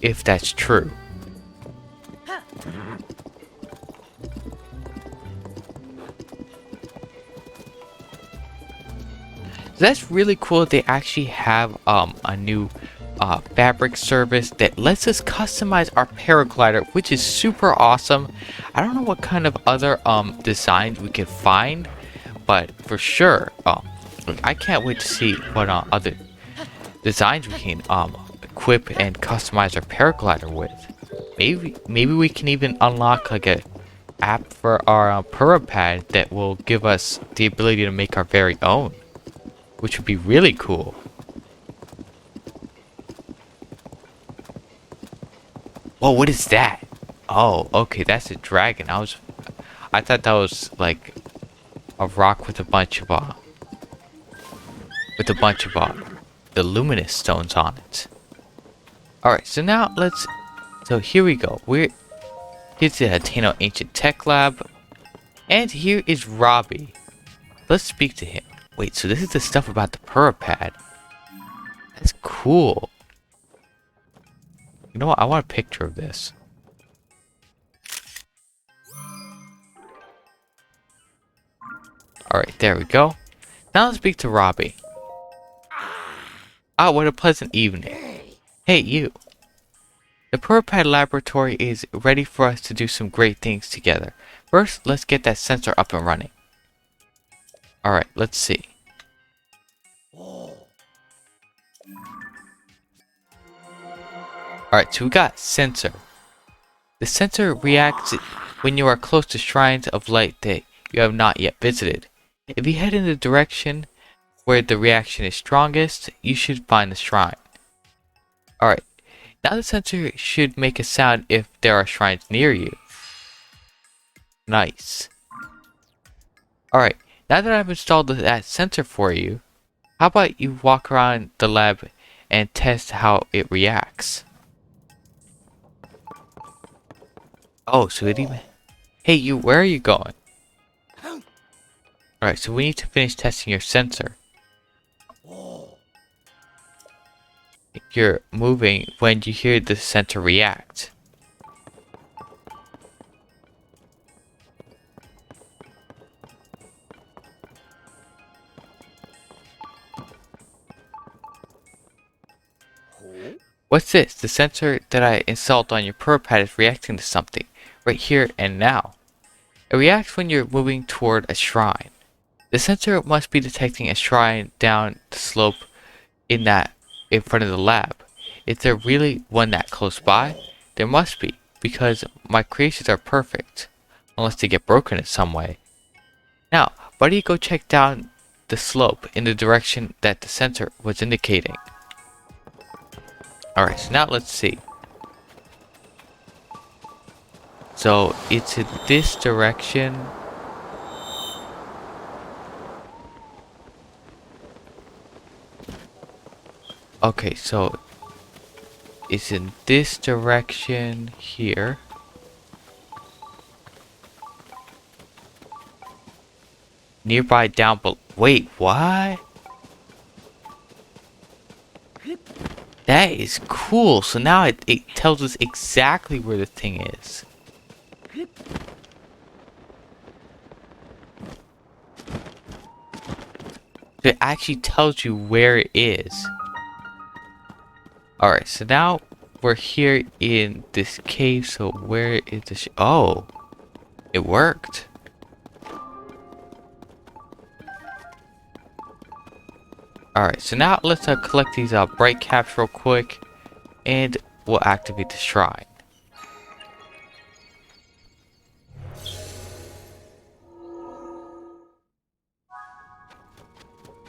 Speaker 1: if that's true. So that's really cool that they actually have a new fabric service that lets us customize our paraglider, which is super awesome. I don't know what kind of other designs we can find, but for sure I can't wait to see what other designs we can equip and customize our paraglider with. Maybe we can even unlock like a app for our pad that will give us the ability to make our very own, which would be really cool. Whoa, what is that? Oh, okay, that's a dragon. I thought that was like a rock with a bunch of the luminous stones on it. Alright, so now so here we go. Here's the Hateno Ancient Tech Lab. And here is Robbie. Let's speak to him. Wait, so this is the stuff about the pad. That's cool. You know what? I want a picture of this. Alright, there we go. Now let's speak to Robbie. Ah, what a pleasant evening. Hey, you. The pad laboratory is ready for us to do some great things together. First, let's get that sensor up and running. Alright, let's see. Alright, so we got sensor. The sensor reacts when you are close to shrines of light that you have not yet visited. If you head in the direction where the reaction is strongest, you should find the shrine. Alright, now the sensor should make a sound if there are shrines near you. Nice. Alright, now that I've installed that sensor for you, how about you walk around the lab and test how it reacts? Oh, so it even... Hey, you, where are you going? Alright, so we need to finish testing your sensor. You're moving when you hear the sensor react. What's this? The sensor that I installed on your pad is reacting to something, right here and now. It reacts when you're moving toward a shrine. The sensor must be detecting a shrine down the slope in front of the lab. Is there really one that close by? There must be, because my creations are perfect, unless they get broken in some way. Now, why don't you go check down the slope in the direction that the sensor was indicating? Alright, so now let's see. So it's in this direction. Okay, so it's in this direction here. Nearby down below. Wait, what? That is cool. So now it tells us exactly where the thing is. It actually tells you where it is. Alright, so now we're here in this cave, so where is the oh, it worked. Alright, so now let's collect these bright caps real quick, and we'll activate the shrine.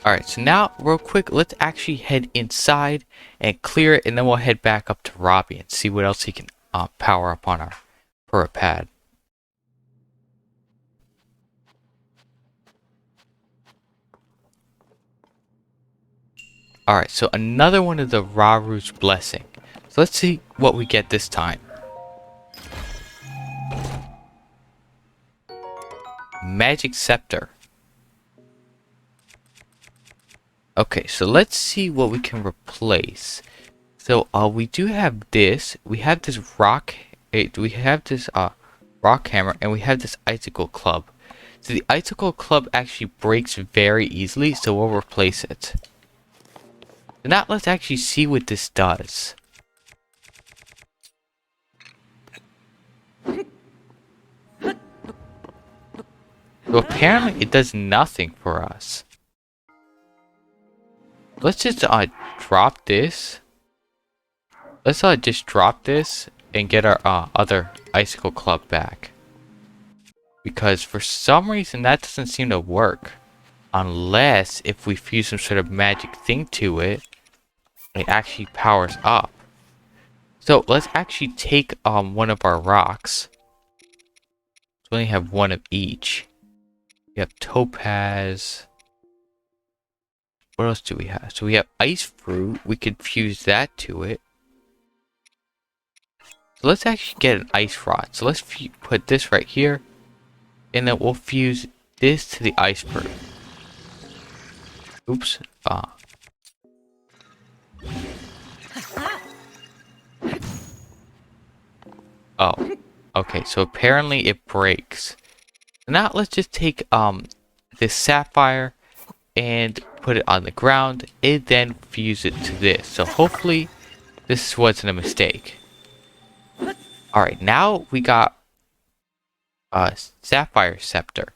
Speaker 1: Alright, so now real quick, let's actually head inside and clear it, and then we'll head back up to Robbie and see what else he can power up on our Pura pad. Alright, so another one of the Raru's blessing. So let's see what we get this time. Magic Scepter. Okay, so let's see what we can replace. So we do have this. We have this rock. We have this rock hammer, and we have this icicle club. So the icicle club actually breaks very easily, so we'll replace it. So now let's actually see what this does. So apparently it does nothing for us. Let's just drop this. Let's just drop this and get our other icicle club back. Because for some reason that doesn't seem to work. Unless if we fuse some sort of magic thing to it, it actually powers up. So let's actually take one of our rocks. So we only have one of each. We have topaz. What else do we have? So we have ice fruit. We could fuse that to it. So let's actually get an ice rod. So let's put this right here. And then we'll fuse this to the ice fruit. Oops. Oh. Okay, so apparently it breaks. Now let's just take this sapphire and put it on the ground and then fuse it to this. So hopefully this wasn't a mistake. Alright, now we got a sapphire scepter.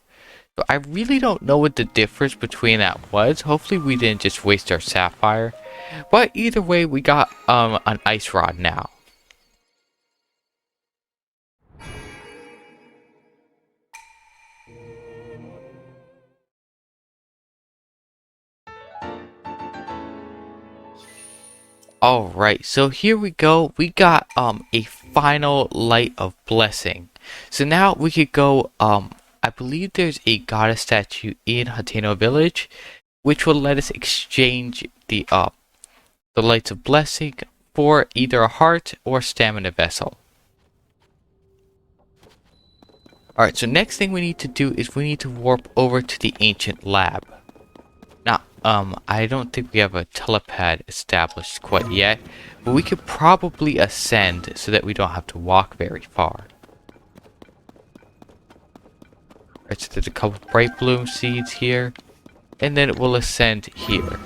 Speaker 1: So I really don't know what the difference between that was. Hopefully we didn't just waste our sapphire. But either way, we got an ice rod now. Alright, so here we go. We got a final light of blessing. So now we could go, I believe there's a goddess statue in Hateno Village, which will let us exchange the lights of blessing for either a heart or stamina vessel. Alright, so next thing we need to do is we need to warp over to the ancient lab. Now, I don't think we have a telepad established quite yet, but we could probably ascend so that we don't have to walk very far. Alright, so there's a couple bright bloom seeds here, and then it will ascend here.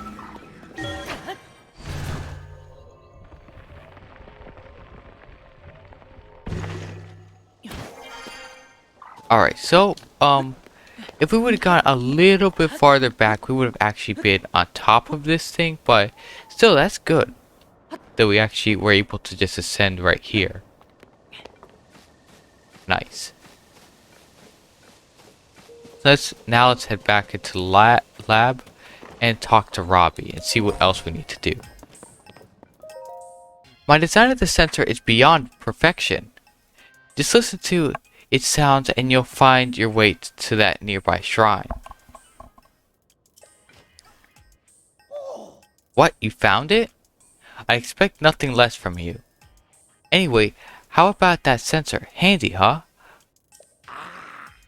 Speaker 1: Alright, so, if we would have gone a little bit farther back, we would have actually been on top of this thing, but still, that's good that we actually were able to just ascend right here. Nice. So now let's head back into lab and talk to Robbie and see what else we need to do. My design of the sensor is beyond perfection. Just listen to its sounds and you'll find your way to that nearby shrine. What, you found it? I expect nothing less from you. Anyway, how about that sensor? Handy, huh?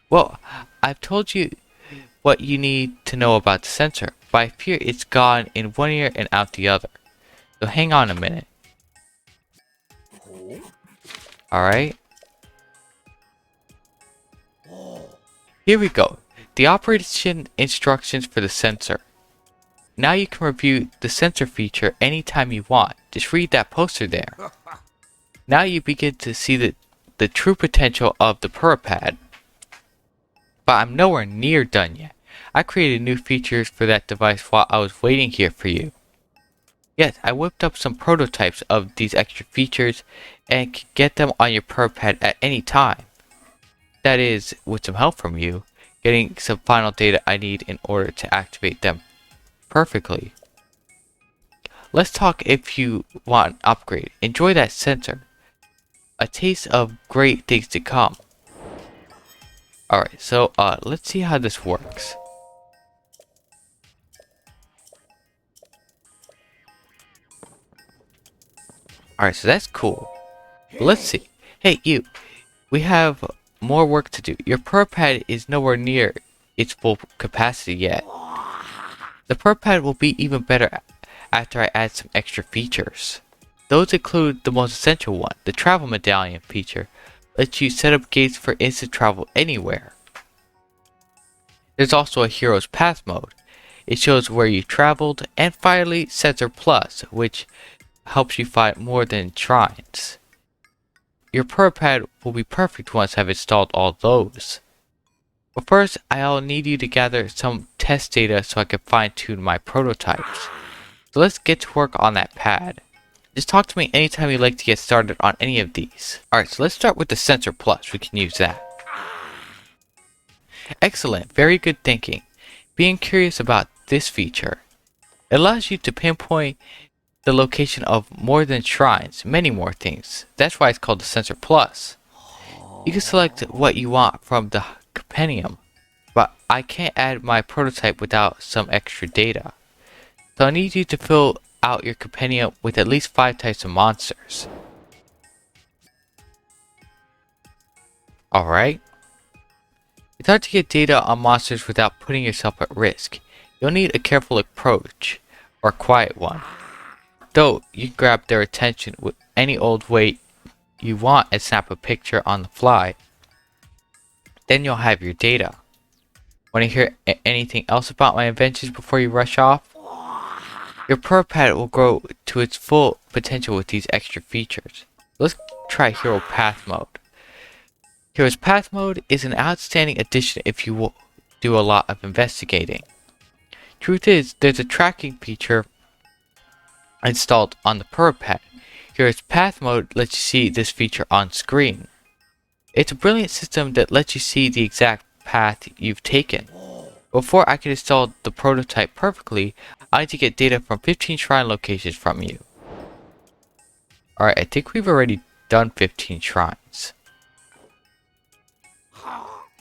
Speaker 1: Well, I've told you what you need to know about the sensor, but I fear it's gone in one ear and out the other. So hang on a minute. Alright. Here we go. The operation instructions for the sensor. now you can review the sensor feature anytime you want. Just read that poster there. Now you begin to see the true potential of the Purapad. But I'm nowhere near done yet. I created new features for that device while I was waiting here for you. Yes, I whipped up some prototypes of these extra features and can get them on your Purapad at any time. That is, with some help from you, getting some final data I need in order to activate them perfectly. Let's talk if you want an upgrade. Enjoy that sensor. A taste of great things to come. Alright, so let's see how this works. Alright, so that's cool. Let's see. Hey, you. We have more work to do. Your Purapad is nowhere near its full capacity yet. The Purapad will be even better after I add some extra features. Those include the most essential one, the travel medallion feature. Lets you set up gates for instant travel anywhere. There's also a Hero's Path mode. It shows where you traveled, and finally Sensor Plus, which helps you find more than shrines. Your Purapad will be perfect once I've installed all those. But first, I'll need you to gather some test data so I can fine-tune my prototypes. So let's get to work on that pad. Just talk to me anytime you'd like to get started on any of these. Alright, so let's start with the Sensor Plus. We can use that. Excellent, very good thinking. Being curious about this feature. It allows you to pinpoint the location of more than shrines, many more things. That's why it's called the Sensor Plus. You can select what you want from the compendium, but I can't add my prototype without some extra data. So I need you to fill out your compendium with at least 5 types of monsters. Alright. It's hard to get data on monsters without putting yourself at risk. You'll need a careful approach, or a quiet one. Though, you can grab their attention with any old way you want and snap a picture on the fly. Then you'll have your data. Want to hear anything else about my inventions before you rush off? Your Purapad will grow to its full potential with these extra features. Let's try Hero Path mode. Hero's Path mode is an outstanding addition if you will do a lot of investigating. Truth is, there's a tracking feature installed on the Purapad. Hero's Path mode lets you see this feature on screen. It's a brilliant system that lets you see the exact path you've taken. Before I can install the prototype perfectly, I need to get data from 15 shrine locations from you. Alright, I think we've already done 15 shrines.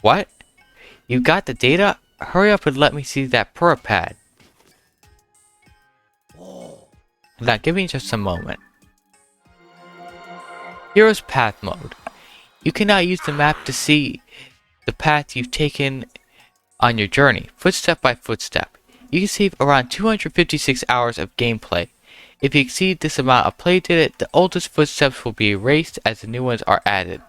Speaker 1: What? You got the data? Hurry up and let me see that Purapad. Now give me just a moment. Hero's Path mode. You can now use the map to see the path you've taken on your journey, footstep by footstep. You can save around 256 hours of gameplay. If you exceed this amount of play data, the oldest footsteps will be erased as the new ones are added.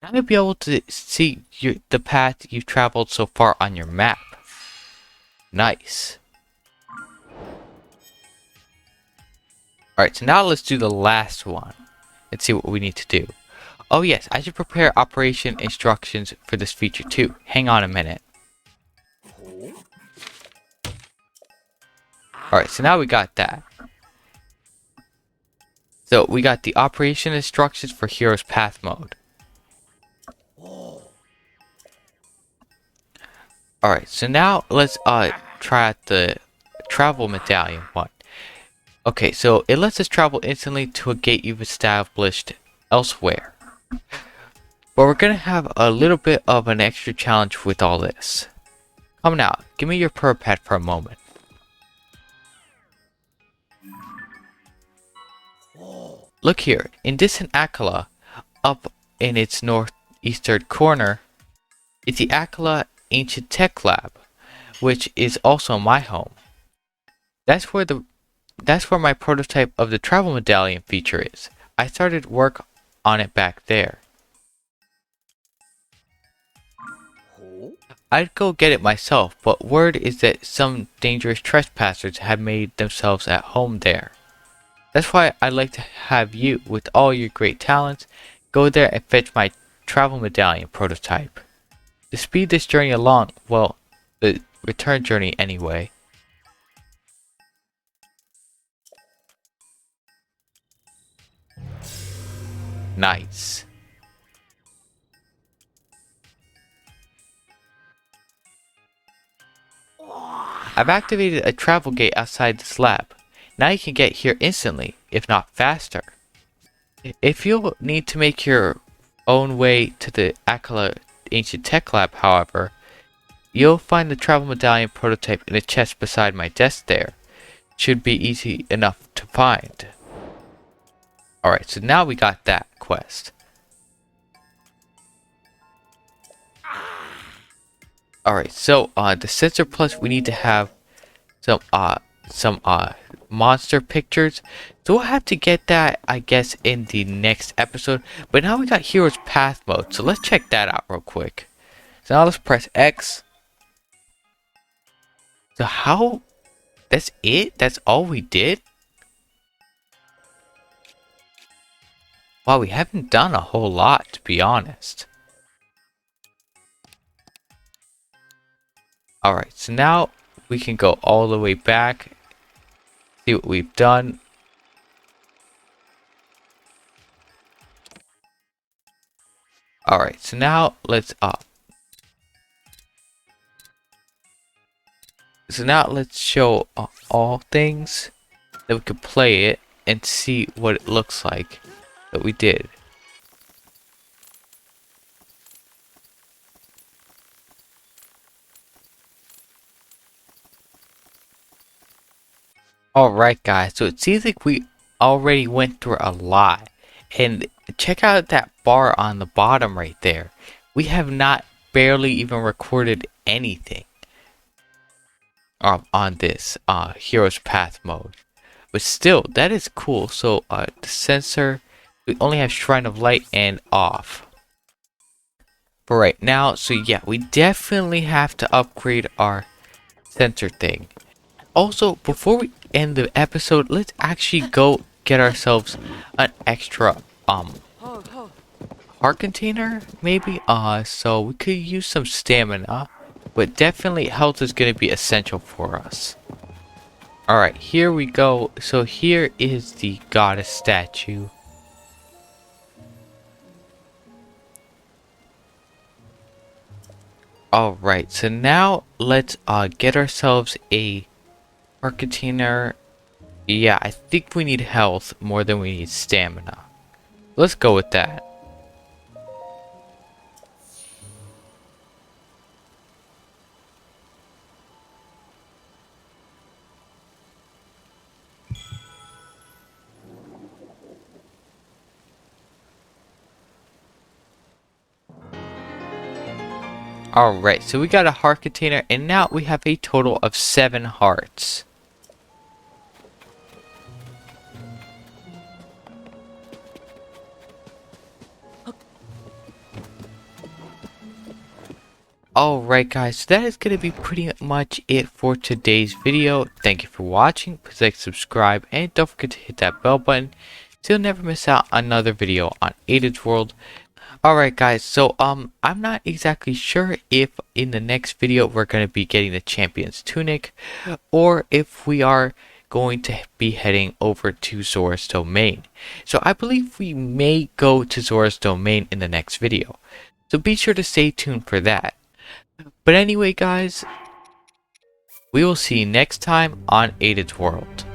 Speaker 1: Now you'll be able to see the path you've traveled so far on your map. Nice. Alright, so now let's do the last one. Let's see what we need to do. Oh yes, I should prepare operation instructions for this feature too. Hang on a minute. Alright, so now we got that. So we got the operation instructions for Hero's Path mode. Alright, so now let's try out the travel medallion one. Okay, so it lets us travel instantly to a gate you've established elsewhere. But we're gonna have a little bit of an extra challenge with all this. Come now, give me your Purapad for a moment. Look here, in distant Akala, up in its northeastern corner, is the Akala Ancient Tech Lab, which is also my home. That's where my prototype of the travel medallion feature is. I started work on it back there. I'd go get it myself, but word is that some dangerous trespassers have made themselves at home there. That's why I'd like to have you, with all your great talents, go there and fetch my travel medallion prototype. To speed this journey along, well, the return journey anyway. Nice. I've activated a travel gate outside this lab. Now you can get here instantly, if not faster. If you'll need to make your own way to the Akala Ancient Tech Lab, however, you'll find the travel medallion prototype in a chest beside my desk there. Should be easy enough to find. Alright, so now we got that quest. Alright, so the sensor plus we need to have some monster pictures. So we'll have to get that, I guess, in the next episode. But now we got Hero's Path mode, so let's check that out real quick. So now let's press X. So how? That's it? That's all we did? Wow, we haven't done a whole lot, to be honest. Alright, so now we can go all the way back. See what we've done. Alright, so now let's show all things that we could play it and see what it looks like that we did. Alright guys, so it seems like we already went through a lot. And check out that bar on the bottom right there. We have not barely even recorded anything on this Hero's Path mode. But still, that is cool. So the sensor, we only have Shrine of Light and off for right now. So yeah, we definitely have to upgrade our sensor thing. Also, before we end the episode, let's actually go get ourselves an extra heart container, maybe. So we could use some stamina, but definitely health is going to be essential for us. Alright, here we go. So here is the goddess statue. Alright, so now let's get ourselves a heart container. Yeah, I think we need health more than we need stamina. Let's go with that. Alright, so we got a heart container, and now we have a total of 7 hearts. Alright guys, so that is going to be pretty much it for today's video. Thank you for watching. Please like, subscribe, and don't forget to hit that bell button so you'll never miss out on another video on Aden's World. Alright guys, so I'm not exactly sure if in the next video we're going to be getting the Champion's Tunic, or if we are going to be heading over to Zora's Domain. So I believe we may go to Zora's Domain in the next video. So be sure to stay tuned for that. But anyway guys, we will see you next time on Aden's World.